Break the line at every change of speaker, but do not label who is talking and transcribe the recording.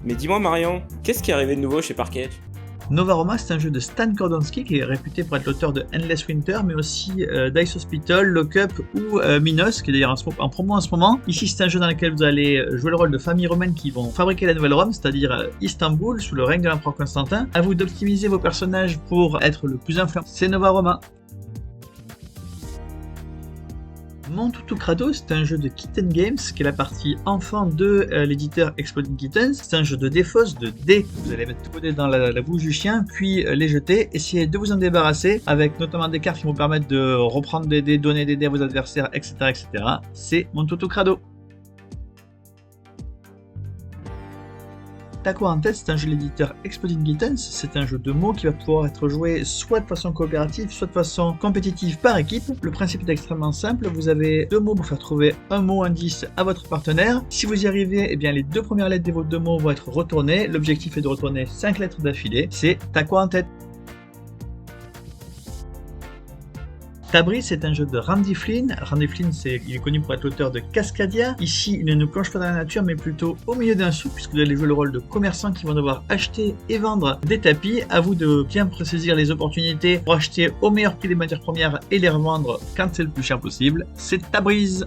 Mais dis-moi Marion, qu'est-ce qui est arrivé de nouveau chez Park Edge?
Nova Roma, c'est un jeu de Stan Kordonski qui est réputé pour être l'auteur de Endless Winter, mais aussi Dice Hospital, Lockup ou Minos, qui est d'ailleurs en promo en ce moment. Ici, c'est un jeu dans lequel vous allez jouer le rôle de familles romaines qui vont fabriquer la nouvelle Rome, c'est-à-dire Istanbul, sous le règne de l'empereur Constantin. À vous d'optimiser vos personnages pour être le plus influent. C'est Nova Roma. Mon Toutou Crado, c'est un jeu de Kitten Games, qui est la partie enfant de l'éditeur Exploding Kittens. C'est un jeu de défausse, de dés. Vous allez mettre tous vos dés dans la bouche du chien, puis les jeter. Essayez de vous en débarrasser, avec notamment des cartes qui vont permettre de reprendre des dés, donner des dés à vos adversaires, etc. etc. C'est Mon Toutou Crado. T'as quoi en tête? C'est un jeu de l'éditeur Exploding Kittens. C'est un jeu de mots qui va pouvoir être joué soit de façon coopérative, soit de façon compétitive par équipe. Le principe est extrêmement simple. Vous avez deux mots pour faire trouver un mot indice à votre partenaire. Si vous y arrivez, eh bien les deux premières lettres de vos deux mots vont être retournées. L'objectif est de retourner 5 lettres d'affilée. C'est T'as quoi en tête? Tabri, c'est un jeu de Randy Flynn. Randy Flynn, il est connu pour être l'auteur de Cascadia. Ici, il ne nous plonge pas dans la nature, mais plutôt au milieu d'un souk, puisque vous allez jouer le rôle de commerçants qui vont devoir acheter et vendre des tapis. À vous de bien saisir les opportunités pour acheter au meilleur prix les matières premières et les revendre quand c'est le plus cher possible. C'est Tabriz.